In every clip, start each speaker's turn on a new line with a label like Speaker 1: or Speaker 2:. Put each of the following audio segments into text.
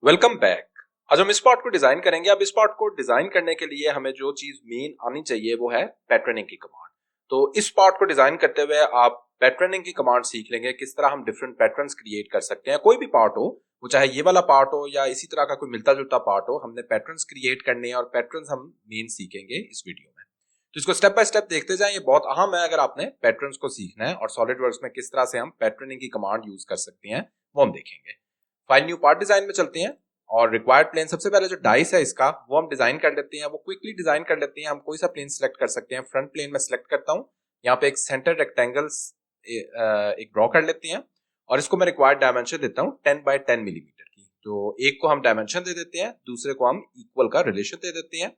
Speaker 1: Welcome back. आज हम इस पार्ट को डिजाइन करेंगे। अब इस पार्ट को डिजाइन करने के लिए हमें जो चीज मेन आनी चाहिए वो है पैटर्निंग की कमांड। तो इस पार्ट को डिजाइन करते हुए आप पैटर्निंग की कमांड सीख लेंगे, किस तरह हम डिफरेंट पैटर्न्स क्रिएट कर सकते हैं। कोई भी पार्ट हो, वो चाहे ये वाला पार्ट हो या इसी तरह का कोई मिलता जुलता पार्ट हो, हमने पैटर्न्स क्रिएट करने हैं और पैटर्न्स हम मेन सीखेंगे इस वीडियो में। तो इसको स्टेप बाय स्टेप देखते जाएं। ये बहुत अहम है अगर आपने पैटर्न्स को सीखना है, और सॉलिडवर्क्स में किस तरह से हम पैटर्निंग की कमांड यूज कर सकते हैं वो हम देखेंगे। फाइल न्यू पार्ट डिजाइन में चलते हैं और रिक्वायर्ड प्लेन, सबसे पहले जो डाइस है इसका वो हम डिजाइन कर लेते हैं। वो क्विकली डिजाइन कर लेते हैं। हम कोई सा प्लेन सिलेक्ट कर सकते हैं। फ्रंट प्लेन में सिलेक्ट करता हूं। यहाँ पे एक सेंटर रेक्टेंगल्स एक ड्रॉ कर लेते हैं और इसको मैं रिक्वायर्ड डायमेंशन देता हूं 10 बाय 10 मिलीमीटर की। तो एक को हम डायमेंशन दे देते हैं, दूसरे को हम इक्वल का रिलेशन दे देते हैं।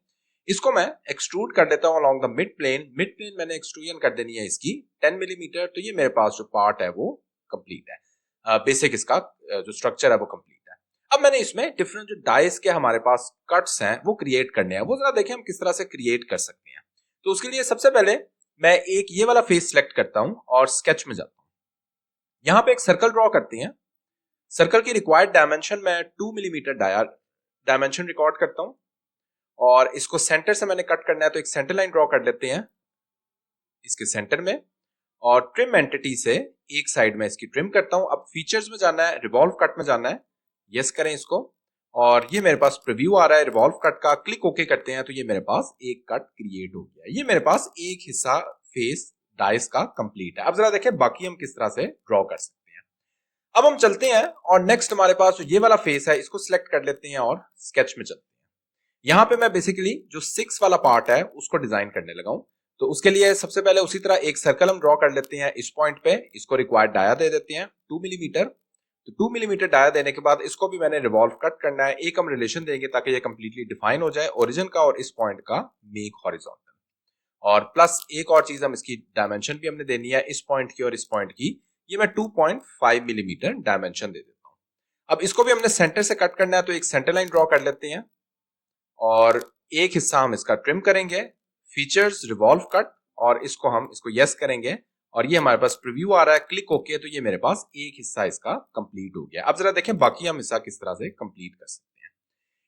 Speaker 1: इसको मैं एक्सट्रूड कर देता हूं along the mid plane. Mid plane मैंने एक्सट्रूजन कर देनी है इसकी 10 मिलीमीटर। तो ये मेरे पास जो पार्ट है वो कंप्लीट है। बेसिक इसका जो स्ट्रक्चर है वो कंप्लीट। अब मैंने इसमें डिफरेंट जो डाइस के हमारे पास कट्स हैं वो क्रिएट करने हैं। वो जरा देखें हम किस तरह से क्रिएट कर सकते हैं। तो उसके लिए सबसे पहले मैं एक ये वाला फेस सिलेक्ट करता हूं और स्केच में जाता हूं। यहां पे एक सर्कल ड्रॉ करते हैं। सर्कल की रिक्वायर्ड डायमेंशन मैं 2 मिलीमीटर डायमेंशन रिकॉर्ड करता हूं और इसको सेंटर से मैंने कट करना है, तो एक सेंटर लाइन ड्रॉ कर लेते हैं इसके सेंटर में, और ट्रिम एंटिटी से एक साइड में इसकी ट्रिम करता हूं। अब फीचर्स में जाना है, रिवॉल्व कट में जाना है, यस करें इसको, और ये मेरे पास प्रीव्यू आ रहा है रिवॉल्व कट का। क्लिक ओके करते हैं तो ये मेरे पास एक कट क्रिएट हो गया। ये मेरे पास एक हिस्सा फेस डाइस का कंप्लीट है। अब जरा देखें बाकी हम किस तरह से ड्रॉ कर सकते हैं। अब हम चलते हैं और नेक्स्ट हमारे पास जो ये वाला फेस है इसको सिलेक्ट कर लेते हैं और स्केच में चलते हैं। यहां पे मैं बेसिकली जो 6 वाला पार्ट है उसको डिजाइन करने लगा हूं। तो उसके लिए सबसे पहले उसी तरह एक सर्कल हम ड्रॉ कर लेते हैं इस पॉइंट पे। इसको रिक्वायर्ड डाया दे देते हैं 2 मिलीमीटर। तो 2 मिलीमीटर डाया देने के बाद इसको भी मैंने रिवॉल्व कट करना है। एक हम रिलेशन देंगे ताकि ये कंप्लीटली डिफाइन हो जाए, ओरिजिन का और इस पॉइंट का मेक हॉरिजॉन्टल। और प्लस एक और चीज हम इसकी डायमेंशन भी हमने देनी है इस पॉइंट की और इस पॉइंट की। ये मैं 2.5 मिलीमीटर डायमेंशन दे देता हूं। अब इसको भी हमने सेंटर से कट करना है, तो एक सेंटर लाइन ड्रॉ कर लेते हैं और एक हिस्सा हम इसका ट्रिम करेंगे, फीचर्स रिवॉल्व कट, और इसको यस करेंगे और ये हमारे पास प्रीव्यू आ रहा है। क्लिक ओके तो ये मेरे पास एक हिस्सा इसका कंप्लीट हो गया। अब जरा देखें बाकी हम हिस्सा किस तरह से कंप्लीट कर सकते हैं।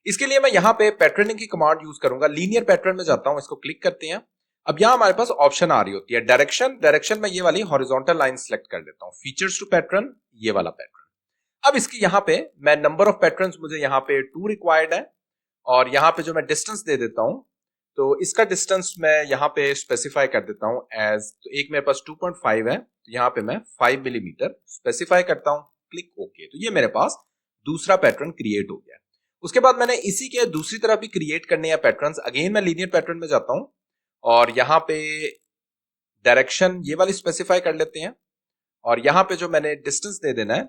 Speaker 1: इसके लिए मैं यहाँ पे पैटर्निंग की कमांड यूज करूंगा। लीनियर पैटर्न में जाता हूं, इसको क्लिक करते हैं। अब यहाँ हमारे पास ऑप्शन आ रही होती है डायरेक्शन में ये वाली हॉरिजॉन्टल लाइन सेलेक्ट कर देता हूँ। फीचर्स टू पैटर्न, ये वाला पैटर्न। अब इसकी यहाँ पे मैं नंबर ऑफ पैटर्न मुझे यहाँ पे 2 रिक्वायर्ड है, और यहाँ पे जो मैं डिस्टेंस दे देता हूं, तो इसका डिस्टेंस मैं यहाँ पे स्पेसिफाई कर देता हूं एज, तो एक मेरे पास 2.5 है, तो यहाँ पे मैं 5 मिलीमीटर स्पेसिफाई करता हूं। क्लिक ओके तो ये मेरे पास दूसरा पैटर्न क्रिएट हो गया। उसके बाद मैंने इसी के दूसरी तरफ भी क्रिएट करने हैं पैटर्न्स। अगेन मैं लीनियर पैटर्न में जाता हूं और यहाँ पे डायरेक्शन ये वाली स्पेसिफाई कर लेते हैं, और यहाँ पे जो मैंने डिस्टेंस दे देना है,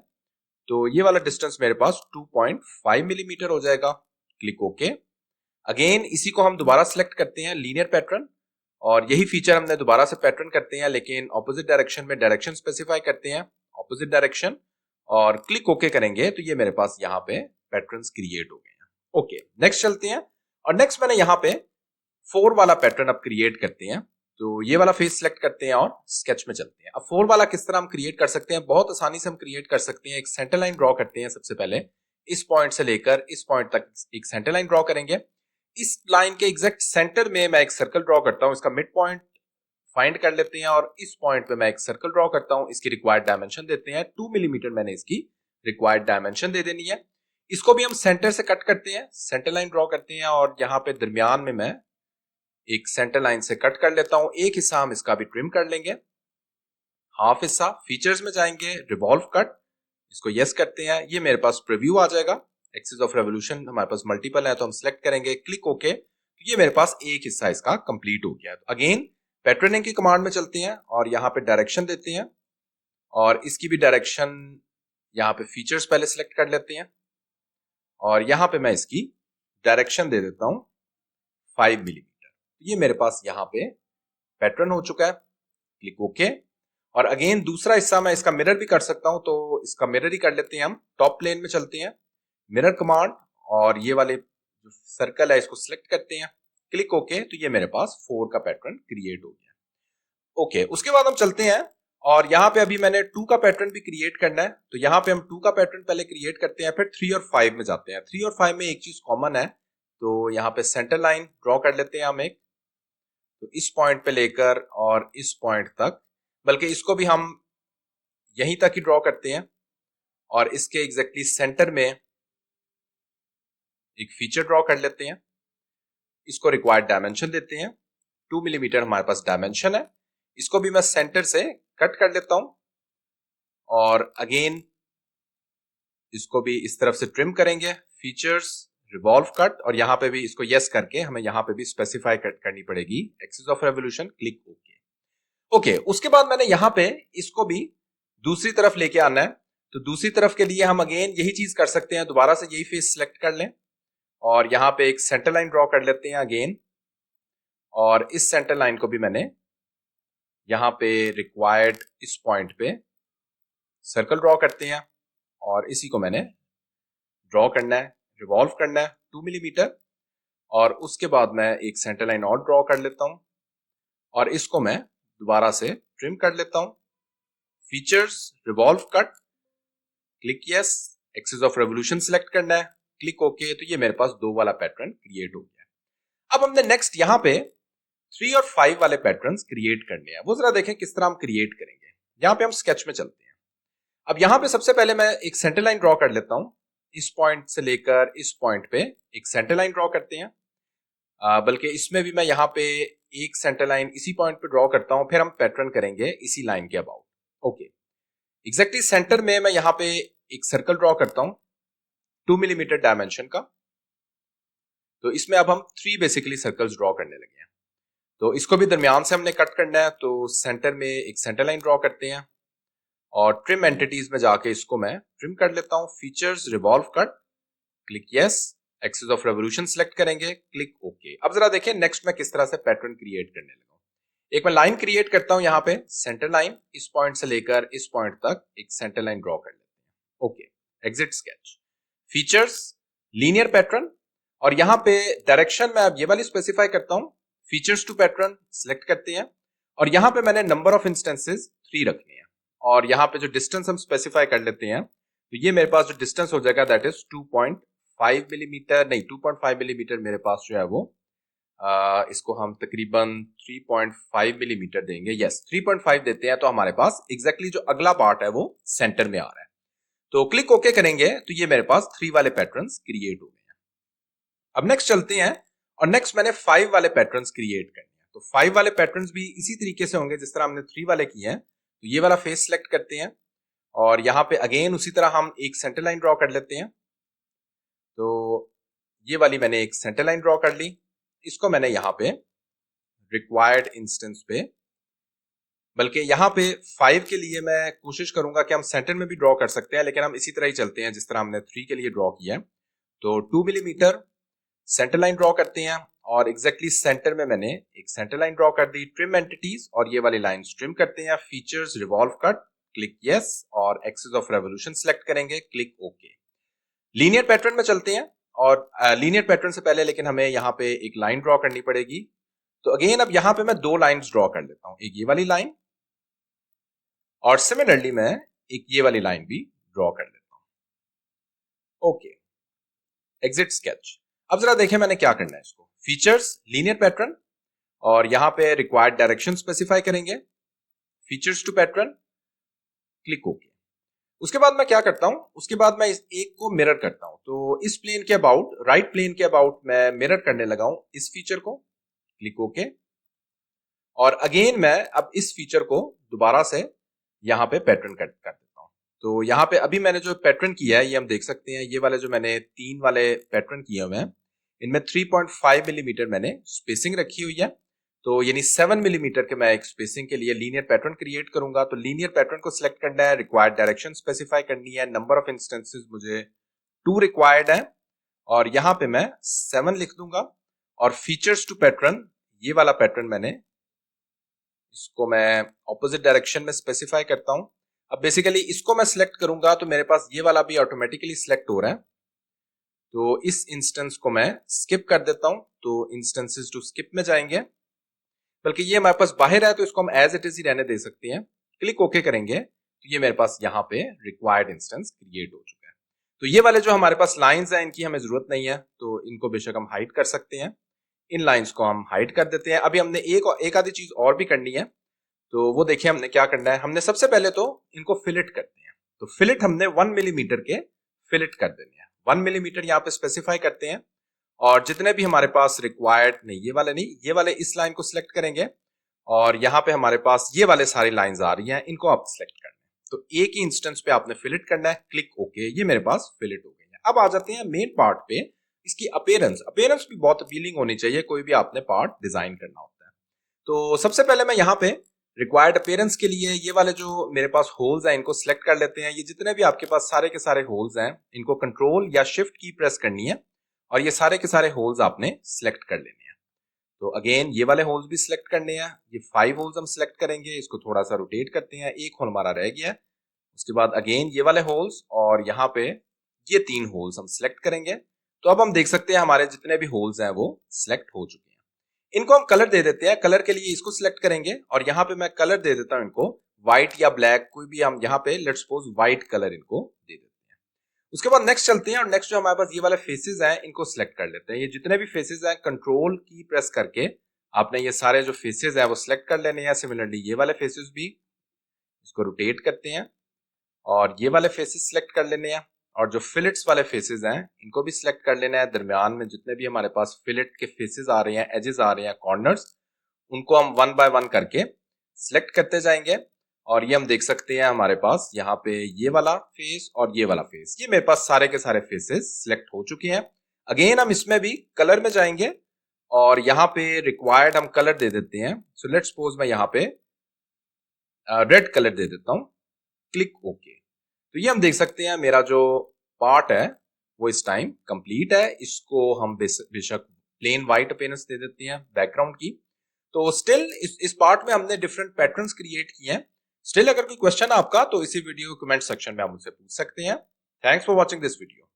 Speaker 1: तो ये वाला डिस्टेंस मेरे पास 2.5 मिलीमीटर हो जाएगा। Click okay. अगेन इसी को हम दोबारा सिलेक्ट करते हैं लीनियर पैटर्न, और यही फीचर हमने दोबारा से पैटर्न करते हैं लेकिन ऑपोजिट डायरेक्शन में डायरेक्शन स्पेसिफाई करते हैं ऑपोजिट डायरेक्शन, और क्लिक ओके करेंगे तो ये मेरे पास यहाँ पे पैटर्न्स क्रिएट हो गए हैं। ओके नेक्स्ट चलते हैं, और नेक्स्ट मैंने यहाँ पे 4 वाला पैटर्न अब क्रिएट करते हैं। तो ये वाला फेस सिलेक्ट करते हैं और स्केच में चलते हैं। अब 4 वाला किस तरह हम क्रिएट कर सकते हैं, बहुत आसानी से हम क्रिएट कर सकते हैं। एक सेंटर लाइन ड्रॉ करते हैं सबसे पहले, इस पॉइंट से लेकर इस पॉइंट तक एक सेंटर लाइन ड्रॉ करेंगे। इस लाइन के एग्जैक्ट सेंटर में मैं एक सर्कल ड्रॉ करता हूं, इसका मिड पॉइंट फाइंड कर लेते हैं, और इस पॉइंट पे मैं एक सर्कल ड्रॉ करता हूं। इसकी रिक्वायर्ड डायमेंशन देते हैं 2 मिलीमीटर, मैंने इसकी रिक्वायर्ड डायमेंशन दे देनी है। इसको भी हम सेंटर से कट करते हैं, सेंटर लाइन ड्रॉ करते हैं, और यहाँ पे दरमियान में मैं एक सेंटर लाइन से कट कर लेता हूं। एक हिस्सा हम इसका भी ट्रिम कर लेंगे, हाफ हिस्सा। फीचर्स में जाएंगे, रिवॉल्व कट, इसको यस करते हैं। ये मेरे पास प्रीव्यू आ जाएगा। एक्सिस ऑफ रेवोल्यूशन हमारे पास मल्टीपल है तो हम सिलेक्ट करेंगे, क्लिक ओके तो ये मेरे पास एक हिस्सा इसका कंप्लीट हो गया। तो अगेन पैटर्निंग की कमांड में चलते हैं और यहाँ पे डायरेक्शन देते हैं, और इसकी भी डायरेक्शन यहाँ पे फीचर्स पहले सिलेक्ट कर लेते हैं, और यहाँ पे मैं इसकी डायरेक्शन दे देता हूं 5 मिलीमीटर। ये मेरे पास यहाँ पे पैटर्न हो चुका है। Click okay. और अगेन दूसरा हिस्सा मैं इसका मिरर भी कर सकता हूं, तो इसका मिरर ही कर लेते हैं हम। टॉप प्लेन में चलते हैं, मिरर कमांड, और ये वाले जो सर्कल है इसको सिलेक्ट करते हैं, क्लिक ओके तो ये मेरे पास 4 का पैटर्न क्रिएट हो गया। ओके उसके बाद हम चलते हैं और यहाँ पे अभी मैंने 2 का पैटर्न भी क्रिएट करना है, तो यहाँ पे हम 2 का पैटर्न पहले क्रिएट करते हैं, फिर 3 और 5 में जाते हैं। 3 और 5 में एक चीज कॉमन है, तो यहाँ पे सेंटर लाइन ड्रॉ कर लेते हैं हम एक, तो इस पॉइंट पे लेकर और इस पॉइंट तक, बल्कि इसको भी हम यहीं तक ही ड्रॉ करते हैं, और इसके एग्जैक्टली सेंटर में एक फीचर ड्रॉ कर लेते हैं। इसको रिक्वायर्ड डायमेंशन देते हैं, 2 मिलीमीटर हमारे पास डायमेंशन है। इसको भी मैं सेंटर से कट कर लेता हूं, और अगेन इसको भी इस तरफ से ट्रिम करेंगे, फीचर्स, रिवॉल्व कट, और यहां पे भी इसको यस करके हमें यहां पे भी स्पेसिफाई करनी पड़ेगी axis of revolution, click okay. Okay, उसके बाद मैंने यहां पे इसको भी दूसरी तरफ लेके आना है, तो दूसरी तरफ के लिए हम अगेन यही चीज कर सकते हैं, दोबारा से यही फेस सिलेक्ट कर लें और यहां पे एक सेंटर लाइन ड्रॉ कर लेते हैं अगेन, और इस सेंटर लाइन को भी मैंने यहां पे रिक्वायर्ड इस पॉइंट पे सर्कल ड्रॉ करते हैं, और इसी को मैंने ड्रॉ करना है, रिवॉल्व करना है 2 मिलीमीटर, और उसके बाद मैं एक सेंटर लाइन और ड्रॉ कर लेता हूं, और इसको मैं दोबारा से ट्रिम कर लेता हूं, features, revolve cut, click yes, axis of revolution select करना है, क्लिक ओके। तो ये मेरे पास 2 वाला पैटर्न क्रिएट हो गया। अब हमने नेक्स्ट यहां पे 3 और 5 वाले पैटर्न्स क्रिएट करने हैं, वो जरा देखें किस तरह हम क्रिएट करेंगे। यहां पे हम स्केच में चलते हैं। अब यहां पे सबसे पहले मैं एक सेंटर लाइन ड्रॉ कर लेता हूं, इस पॉइंट से लेकर इस पॉइंट पे एक सेंटर लाइन ड्रॉ करते हैं, बल्कि इसमें भी मैं यहां पे एक सेंटर लाइन इसी पॉइंट पे ड्रॉ करता हूं, फिर हम पैटर्न करेंगे इसी लाइन के अबाउट। ओके, एग्जैक्टली सेंटर में मैं यहां पे एक सर्कल ड्रॉ करता हूं 2 मिलीमीटर डायमेंशन का, तो इसमें अब हम 3 बेसिकली सर्कल्स ड्रॉ करने लगे हैं, तो इसको भी दरमियान से हमने कट करना है, तो सेंटर में एक सेंटर लाइन ड्रॉ करते हैं, और ट्रिम एंटिटीज में जाके इसको मैं ट्रिम कर लेता हूं, features, revolve cut, click yes, axis of revolution select करेंगे, क्लिक ओके। अब जरा देखें नेक्स्ट मैं किस तरह से पैटर्न क्रिएट करने लगा हूं। एक मैं लाइन क्रिएट करता हूं, यहां पे सेंटर लाइन इस पॉइंट से लेकर इस पॉइंट तक एक सेंटर लाइन ड्रॉ कर लेते हैं। Okay, exit sketch, features, linear pattern, और यहां पे डायरेक्शन मैं अब ये वाली स्पेसिफाई करता हूं, फीचर्स टू पैटर्न सिलेक्ट करते हैं, और यहां पे मैंने नंबर ऑफ इंस्टेंसेस 3 रखने हैं, और यहां पे जो डिस्टेंस हम स्पेसिफाई कर लेते हैं, तो ये मेरे पास जो डिस्टेंस हो जाएगा दैट इज 2.5 मिलीमीटर, नहीं 2.5 मिलीमीटर मेरे पास जो है वो इसको हम तकरीबन 3.5 मिलीमीटर देंगे। यस, 3.5 देते हैं, तो हमारे पास एग्जैक्टली जो अगला पार्ट है वो सेंटर में आ रहा है। तो क्लिक ओके करेंगे, तो ये मेरे पास 3 वाले पैटर्न्स क्रिएट हो गए हैं। अब नेक्स्ट चलते हैं, और नेक्स्ट मैंने 5 वाले पैटर्न्स क्रिएट करने हैं, तो 5 वाले पैटर्न्स भी इसी तरीके से होंगे जिस तरह हमने 3 वाले किए हैं। तो ये वाला फेस सिलेक्ट करते हैं, और यहां पे अगेन उसी तरह हम एक सेंटर लाइन ड्रॉ कर लेते हैं, तो ये वाली मैंने एक सेंटर लाइन ड्रॉ कर ली, इसको मैंने यहां पे रिक्वायर्ड इंस्टेंस पे, बल्कि यहां पे 5 के लिए मैं कोशिश करूंगा कि हम सेंटर में भी ड्रॉ कर सकते हैं, लेकिन हम इसी तरह ही चलते हैं जिस तरह हमने 3 के लिए ड्रॉ किया है। तो 2 मिलीमीटर सेंटर लाइन ड्रॉ करते हैं, और एग्जैक्टली सेंटर में मैंने एक सेंटर लाइन ड्रॉ कर दी, ट्रिम एंटिटीज, और ये वाली लाइन ट्रिम करते हैं, features, revolve cut, click yes, और एक्सिस ऑफ रेवोल्यूशन सिलेक्ट करेंगे, क्लिक ओके। लीनियर पैटर्न में चलते हैं, और लीनियर पैटर्न से पहले लेकिन हमें यहाँ पे एक लाइन ड्रॉ करनी पड़ेगी, तो अगेन अब यहां पे मैं 2 लाइंस ड्रॉ कर लेता हूं, एक ये वाली लाइन, और सिमिलरली मैं एक ये वाली लाइन भी ड्रॉ कर लेता हूं। Okay, exit sketch. अब जरा देखें मैंने क्या करना है, इसको फीचर्स, लीनियर पैटर्न, और यहां पे रिक्वायर्ड डायरेक्शन स्पेसिफाई करेंगे, features to pattern, click okay. उसके बाद मैं क्या करता हूं, उसके बाद मैं इस एक को मिरर करता हूं, तो इस प्लेन के अबाउट, राइट प्लेन के अबाउट मैं मिरर करने लगा हूं इस फीचर को, क्लिक ओके। और अगेन मैं अब इस फीचर को दोबारा से यहां पे पैटर्न कर देता हूं, तो यहां पे अभी मैंने जो पैटर्न किया है ये हम देख सकते हैं, ये वाले जो मैंने 3 वाले पैटर्न किए हुए हैं, इनमें 3.5 मिलीमीटर मैंने स्पेसिंग रखी हुई है, तो यानी 7 मिलीमीटर के मैं एक स्पेसिंग के लिए लीनियर पैटर्न क्रिएट करूंगा। तो लीनियर पैटर्न को सिलेक्ट करना है, रिक्वायर्ड डायरेक्शन स्पेसिफाई करनी है, नंबर ऑफ इंस्टेंसेस मुझे 2 रिक्वायर्ड है, और यहां पे मैं 7 लिख दूंगा, और फीचर्स टू पैटर्न, ये वाला पैटर्न मैंने इसको मैं ऑपोजिट डायरेक्शन में स्पेसिफाई करता हूं। अब बेसिकली इसको मैं सिलेक्ट करूंगा तो मेरे पास ये वाला भी ऑटोमेटिकली सिलेक्ट हो रहा है, तो इस इंस्टेंस को मैं स्किप कर देता हूं, तो इंस्टेंसेस टू स्किप में जाएंगे, बल्कि ये हमारे पास बाहर है तो इसको हम एज इट इज ही रहने दे सकते हैं, क्लिक ओके करेंगे तो ये मेरे पास यहाँ पे रिक्वायर्ड इंस्टेंस क्रिएट हो चुका है। तो ये वाले जो हमारे पास लाइंस हैं इनकी हमें जरूरत नहीं है, तो इनको बेशक हम हाइड कर सकते हैं। इन लाइंस को हम हाइड कर देते हैं। अभी हमने एक आधी चीज और भी करनी है, तो वो देखिए हमने क्या करना है। हमने सबसे पहले तो इनको फिलेट करते हैं। तो फिलेट हमने 1 मिलीमीटर के फिलेट कर देने हैं। 1 मिलीमीटर यहाँ पे स्पेसिफाई करते हैं और जितने भी हमारे पास रिक्वायर्ड, नहीं ये वाले नहीं, ये वाले इस लाइन को सिलेक्ट करेंगे और यहाँ पे हमारे पास ये वाले सारी लाइंस आ रही हैं, इनको आप सिलेक्ट करना है। तो एक ही इंस्टेंस पे आपने फिलेट करना है, क्लिक ओके, ये मेरे पास फिलेट हो गई है। अब आ जाते हैं मेन पार्ट पे। इसकी अपीयरेंस भी बहुत अपीलिंग होनी चाहिए कोई भी आपने पार्ट डिजाइन करना होता है। तो सबसे पहले मैं यहाँ पे रिक्वायर्ड अपीयरेंस के लिए ये वाले जो मेरे पास होल्स हैं इनको सिलेक्ट कर लेते हैं। ये जितने भी आपके पास सारे के सारे होल्स हैं इनको कंट्रोल या शिफ्ट की प्रेस करनी है और ये सारे के सारे होल्स आपने सिलेक्ट कर लेने हैं। तो अगेन ये वाले होल्स भी सिलेक्ट करने हैं। ये 5 होल्स हम सिलेक्ट करेंगे, इसको थोड़ा सा रोटेट करते हैं, एक होल हमारा रह गया है। उसके बाद अगेन ये वाले होल्स और यहाँ पे ये 3 होल्स हम सिलेक्ट करेंगे। तो अब हम देख सकते हैं हमारे जितने भी होल्स हैं वो सिलेक्ट हो चुके हैं। इनको हम कलर दे देते हैं। कलर के लिए इसको सिलेक्ट करेंगे और यहाँ पे मैं कलर दे देता हूँ इनको व्हाइट या ब्लैक, कोई भी हम यहाँ पे लेट्स सपोज व्हाइट कलर इनको दे देते हैं। उसके बाद नेक्स्ट चलते हैं और नेक्स्ट जो हमारे पास ये वाले फेसेस हैं इनको सिलेक्ट कर लेते हैं। ये जितने भी फेसेस हैं कंट्रोल की प्रेस करके आपने ये सारे जो फेसेस हैं वो सिलेक्ट कर लेने हैं। सिमिलरली ये वाले फेसेस भी, इसको रोटेट करते हैं और ये वाले फेसेस सिलेक्ट कर लेने हैं और जो फिलेट्स वाले फेसेस हैं इनको भी सिलेक्ट कर लेना है। दरमियान में जितने भी हमारे पास फिलेट के फेसेस आ रहे हैं, एजेस आ रहे हैं, कॉर्नर्स, उनको हम 1 बाय 1 करके सिलेक्ट करते जाएंगे और ये हम देख सकते हैं हमारे पास यहाँ पे ये वाला फेस और ये वाला फेस, ये मेरे पास सारे के सारे फेसेस सिलेक्ट हो चुके हैं। अगेन हम इसमें भी कलर में जाएंगे और यहाँ पे रिक्वायर्ड हम कलर दे देते हैं। सो लेट्स सपोज मैं यहाँ पे रेड कलर दे देता हूँ, क्लिक ओके। तो ये हम देख सकते हैं मेरा जो पार्ट है वो इस टाइम कंप्लीट है। इसको हम बेशक प्लेन व्हाइट अपीयरेंस दे देते हैं बैकग्राउंड की। तो स्टिल इस पार्ट में हमने डिफरेंट पैटर्न्स क्रिएट किए हैं। स्टिल अगर कोई क्वेश्चन आपका तो इसी वीडियो कमेंट सेक्शन में आप मुझसे पूछ सकते हैं। Thanks for watching this video.